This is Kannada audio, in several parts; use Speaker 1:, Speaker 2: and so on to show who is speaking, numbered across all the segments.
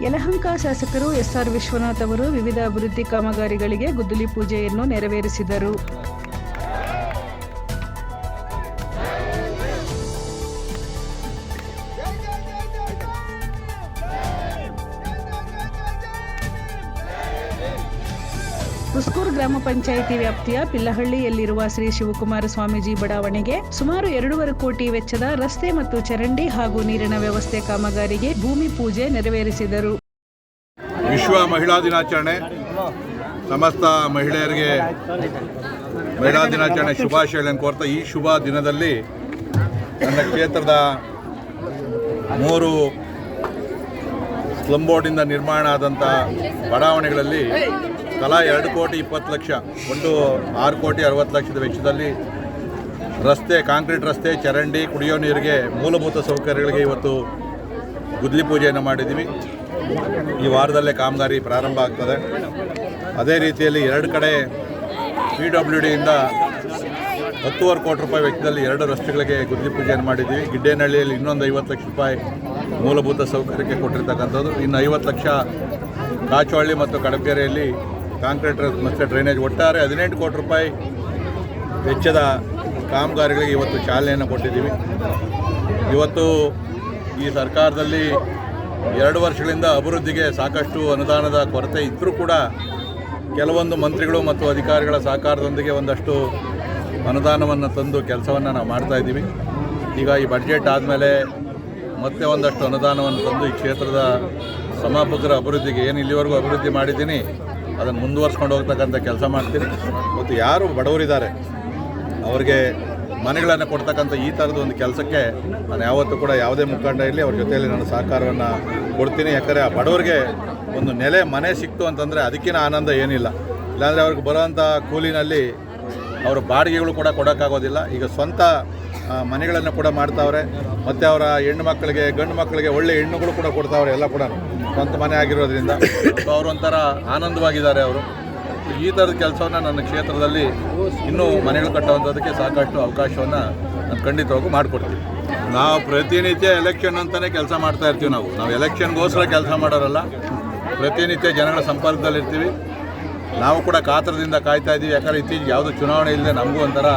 Speaker 1: ಯಲಹಂಕ ಶಾಸಕರು ಎಸ್ಆರ್ ವಿಶ್ವನಾಥ್ ಅವರು ವಿವಿಧ ಅಭಿವೃದ್ಧಿ ಕಾಮಗಾರಿಗಳಿಗೆ ಗುದ್ದಲಿ ಪೂಜೆಯನ್ನು ನೆರವೇರಿಸಿದರು. ಹುಸ್ಕೂರು ಗ್ರಾಮ ಪಂಚಾಯಿತಿ ವ್ಯಾಪ್ತಿಯ ಪಿಲ್ಲಹಳ್ಳಿಯಲ್ಲಿರುವ ಶ್ರೀ ಶಿವಕುಮಾರ ಸ್ವಾಮೀಜಿ ಬಡಾವಣೆಗೆ ಸುಮಾರು 2.5 ಕೋಟಿ ವೆಚ್ಚದ ರಸ್ತೆ ಮತ್ತು ಚರಂಡಿ ಹಾಗೂ ನೀರಿನ ವ್ಯವಸ್ಥೆ ಕಾಮಗಾರಿಗೆ ಭೂಮಿ ಪೂಜೆ ನೆರವೇರಿಸಿದರು.
Speaker 2: ವಿಶ್ವ ಮಹಿಳಾ ದಿನಾಚರಣೆ, ಸಮಸ್ತ ಮಹಿಳೆಯರಿಗೆ ಮಹಿಳಾ ದಿನಾಚರಣೆ ಶುಭಾಶಯಗಳನ್ನು ಕೋರ್ತಾ ಈ ಶುಭ ದಿನದಲ್ಲಿ ನನ್ನ ಕ್ಷೇತ್ರದ 3 ಸ್ಲಂ ಬೋರ್ಡಿಂದ ನಿರ್ಮಾಣ ಆದಂಥ ಬಡಾವಣೆಗಳಲ್ಲಿ ತಲಾ 2 ಕೋಟಿ 20 ಲಕ್ಷ, ಒಟ್ಟು 6 ಕೋಟಿ 60 ಲಕ್ಷದ ವೆಚ್ಚದಲ್ಲಿ ರಸ್ತೆ, ಕಾಂಕ್ರೀಟ್ ರಸ್ತೆ, ಚರಂಡಿ, ಕುಡಿಯೋ ನೀರಿಗೆ ಮೂಲಭೂತ ಸೌಕರ್ಯಗಳಿಗೆ ಇವತ್ತು ಗುದ್ದಲಿ ಪೂಜೆಯನ್ನು ಮಾಡಿದ್ದೀವಿ. ಈ ವಾರದಲ್ಲೇ ಕಾಮಗಾರಿ ಪ್ರಾರಂಭ ಆಗ್ತದೆ. ಅದೇ ರೀತಿಯಲ್ಲಿ 2 ಕಡೆ PWDಯಿಂದ 10.25 ಕೋಟಿ ರೂಪಾಯಿ ವೆಚ್ಚದಲ್ಲಿ 2 ರಸ್ತೆಗಳಿಗೆ ಗುದ್ದಲಿ ಪೂಜೆಯನ್ನು ಮಾಡಿದ್ದೀವಿ. ಗಿಡ್ಡೇನಹಳ್ಳಿಯಲ್ಲಿ ಇನ್ನೊಂದು 50 ಲಕ್ಷ ರೂಪಾಯಿ ಮೂಲಭೂತ ಸೌಕರ್ಯಕ್ಕೆ ಕೊಟ್ಟಿರ್ತಕ್ಕಂಥದ್ದು. ಇನ್ನು 50 ಲಕ್ಷ ಕಾಚುಹಳ್ಳಿ ಮತ್ತು ಕಡಪಗೆರೆಯಲ್ಲಿ ಕಾಂಕ್ರೀಟ್ ಮತ್ತು ಡ್ರೈನೇಜ್, ಒಟ್ಟಾರೆ 18 ಕೋಟಿ ರೂಪಾಯಿ ವೆಚ್ಚದ ಕಾಮಗಾರಿಗಳಿಗೆ ಇವತ್ತು ಚಾಲನೆಯನ್ನು ಕೊಟ್ಟಿದ್ದೀವಿ. ಇವತ್ತು ಈ ಸರ್ಕಾರದಲ್ಲಿ 2 ವರ್ಷಗಳಿಂದ ಅಭಿವೃದ್ಧಿಗೆ ಸಾಕಷ್ಟು ಅನುದಾನದ ಕೊರತೆ ಇದ್ದರೂ ಕೂಡ ಕೆಲವೊಂದು ಮಂತ್ರಿಗಳು ಮತ್ತು ಅಧಿಕಾರಿಗಳ ಸಹಕಾರದೊಂದಿಗೆ ಒಂದಷ್ಟು ಅನುದಾನವನ್ನು ತಂದು ಕೆಲಸವನ್ನು ನಾವು ಮಾಡ್ತಾಯಿದ್ದೀವಿ. ಈಗ ಈ ಬಡ್ಜೆಟ್ ಆದಮೇಲೆ ಮತ್ತೆ ಒಂದಷ್ಟು ಅನುದಾನವನ್ನು ತಂದು ಈ ಕ್ಷೇತ್ರದ ಸಮಗ್ರ ಅಭಿವೃದ್ಧಿಗೆ ಏನು ಇಲ್ಲಿವರೆಗೂ ಅಭಿವೃದ್ಧಿ ಮಾಡಿದ್ದೀನಿ ಅದನ್ನು ಮುಂದುವರ್ಸ್ಕೊಂಡು ಹೋಗ್ತಕ್ಕಂಥ ಕೆಲಸ ಮಾಡ್ತೀನಿ. ಮತ್ತು ಯಾರು ಬಡವರಿದ್ದಾರೆ ಅವರಿಗೆ ಮನೆಗಳನ್ನು ಕೊಡ್ತಕ್ಕಂಥ ಈ ಥರದ ಒಂದು ಕೆಲಸಕ್ಕೆ ನಾನು ಯಾವತ್ತೂ ಕೂಡ ಯಾವುದೇ ಮುಖಂಡ ಇರಲಿ ಅವ್ರ ಜೊತೆಯಲ್ಲಿ ನಾನು ಸಹಕಾರವನ್ನು ಕೊಡ್ತೀನಿ. ಯಾಕಂದರೆ ಆ ಬಡವರಿಗೆ ಒಂದು ನೆಲೆ ಮನೆ ಸಿಕ್ತು ಅಂತಂದರೆ ಅದಕ್ಕಿಂತ ಆನಂದ ಏನಿಲ್ಲ. ಇಲ್ಲಾಂದರೆ ಅವ್ರಿಗೆ ಬರೋವಂಥ ಕೂಲಿನಲ್ಲಿ ಅವರ ಬಾಡಿಗೆಗಳು ಕೂಡ ಕೊಡೋಕ್ಕಾಗೋದಿಲ್ಲ. ಈಗ ಸ್ವಂತ ಮನೆಗಳನ್ನು ಕೂಡ ಮಾಡ್ತಾವ್ರೆ. ಮತ್ತು ಅವರ ಹೆಣ್ಣು ಮಕ್ಕಳಿಗೆ, ಗಂಡು ಮಕ್ಕಳಿಗೆ ಒಳ್ಳೆ ಹೆಣ್ಣುಗಳು ಕೂಡ ಕೊಡ್ತಾವ್ರೆ. ಎಲ್ಲ ಕೂಡ ಸ್ವಂತ ಮನೆ ಆಗಿರೋದ್ರಿಂದ ಅವರೊಂಥರ ಆನಂದವಾಗಿದ್ದಾರೆ. ಅವರು ಈ ಥರದ ಕೆಲಸವನ್ನು ನನ್ನ ಕ್ಷೇತ್ರದಲ್ಲಿ ಇನ್ನೂ ಮನೆಗಳು ಕಟ್ಟುವಂಥದ್ದಕ್ಕೆ ಸಾಕಷ್ಟು ಅವಕಾಶವನ್ನು ನಾನು ಖಂಡಿತವಾಗೂ ಮಾಡಿಕೊಡ್ತೀವಿ. ನಾವು ಪ್ರತಿನಿತ್ಯ ಎಲೆಕ್ಷನ್ ಅಂತಲೇ ಕೆಲಸ ಮಾಡ್ತಾ ಇರ್ತೀವಿ. ನಾವು ಎಲೆಕ್ಷನ್ಗೋಸ್ಕರ ಕೆಲಸ ಮಾಡೋರಲ್ಲ, ಪ್ರತಿನಿತ್ಯ ಜನಗಳ ಸಂಪರ್ಕದಲ್ಲಿರ್ತೀವಿ. ನಾವು ಕೂಡ ಕಾತರದಿಂದ ಕಾಯ್ತಾ ಇದ್ದೀವಿ. ಯಾಕಂದರೆ ಇತ್ತೀಚೆಗೆ ಯಾವುದೂ ಚುನಾವಣೆ ಇಲ್ಲದೆ ನಮಗೂ ಒಂಥರ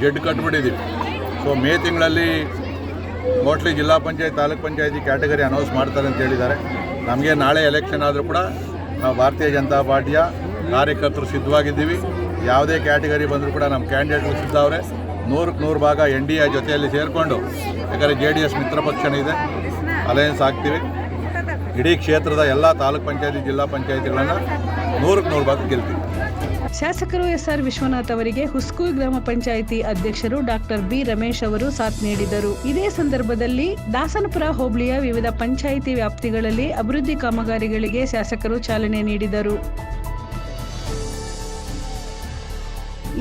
Speaker 2: ಜಡ್ಡು ಕಟ್ಟಿಬಿಟ್ಟಿದ್ದೀವಿ. ಸೊ ಮೇ ತಿಂಗಳಲ್ಲಿ ಮೋಸ್ಟ್ಲಿ ಜಿಲ್ಲಾ ಪಂಚಾಯತ್, ತಾಲೂಕ್ ಪಂಚಾಯತಿ ಕ್ಯಾಟಗರಿ ಅನೌನ್ಸ್ ಮಾಡ್ತಾರೆ ಅಂತ ಹೇಳಿದ್ದಾರೆ. ನಮಗೆ ನಾಳೆ ಎಲೆಕ್ಷನ್ ಆದರೂ ಕೂಡ ನಾವು ಭಾರತೀಯ ಜನತಾ ಪಾರ್ಟಿಯ ಕಾರ್ಯಕರ್ತರು ಸಿದ್ಧವಾಗಿದ್ದೀವಿ. ಯಾವುದೇ ಕ್ಯಾಟಗರಿ ಬಂದರೂ ಕೂಡ ನಮ್ಮ ಕ್ಯಾಂಡಿಡೇಟ್ಗಳು ಸಿದ್ಧವ್ರೆ. 100ಕ್ಕೆ 100 ಭಾಗ NDA ಜೊತೆಯಲ್ಲಿ ಸೇರಿಕೊಂಡು, ಯಾಕಂದರೆ JDS ಮಿತ್ರ ಪಕ್ಷನೇ ಇದೆ, ಅಲಯನ್ಸ್ ಆಗ್ತೀವಿ. ಇಡೀ ಕ್ಷೇತ್ರದ ಎಲ್ಲ ತಾಲೂಕ್ ಪಂಚಾಯತಿ, ಜಿಲ್ಲಾ ಪಂಚಾಯತಿಗಳನ್ನು 100ಕ್ಕೆ 100 ಭಾಗ ಗೆಲ್ತೀವಿ.
Speaker 1: ಶಾಸಕರು ಎಸ್ಆರ್ ವಿಶ್ವನಾಥ್ ಅವರಿಗೆ ಹುಸ್ಕೂರು ಗ್ರಾಮ ಪಂಚಾಯಿತಿ ಅಧ್ಯಕ್ಷರು ಡಾಕ್ಟರ್ ಬಿ ರಮೇಶ್ ಅವರು ಸಾಥ್ ನೀಡಿದರು. ಇದೇ ಸಂದರ್ಭದಲ್ಲಿ ದಾಸನಪುರ ಹೋಬಳಿಯ ವಿವಿಧ ಪಂಚಾಯಿತಿ ವ್ಯಾಪ್ತಿಗಳಲ್ಲಿ ಅಭಿವೃದ್ಧಿ ಕಾಮಗಾರಿಗಳಿಗೆ ಶಾಸಕರು ಚಾಲನೆ ನೀಡಿದರು.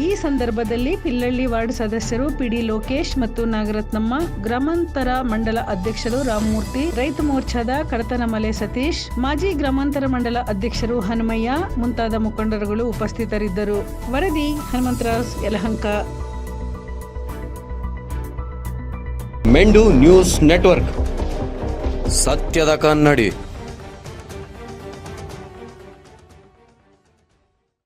Speaker 1: ಈ ಸಂದರ್ಭದಲ್ಲಿ ಪಿಲ್ಲಳ್ಳಿ ವಾರ್ಡ್ ಸದಸ್ಯರು PD ಲೋಕೇಶ್ ಮತ್ತು ನಾಗರತ್ನಮ್ಮ, ಗ್ರಾಮಾಂತರ ಮಂಡಲ ಅಧ್ಯಕ್ಷರು ರಾಮಮೂರ್ತಿ, ರೈತ ಮೋರ್ಚಾದ ಕಡತನಮಲೆ ಸತೀಶ್, ಮಾಜಿ ಗ್ರಾಮಾಂತರ ಮಂಡಲ ಅಧ್ಯಕ್ಷರು ಹನುಮಯ್ಯ ಮುಂತಾದ ಮುಖಂಡರುಗಳು ಉಪಸ್ಥಿತರಿದ್ದರು. ವರದಿ ಹನುಮಂತರಾವ್, ಯಲಹಂಕ.
Speaker 3: ಮೆಂಡು ನ್ಯೂಸ್ ನೆಟ್ವರ್ಕ್, ಸತ್ಯದ ಕನ್ನಡಿ.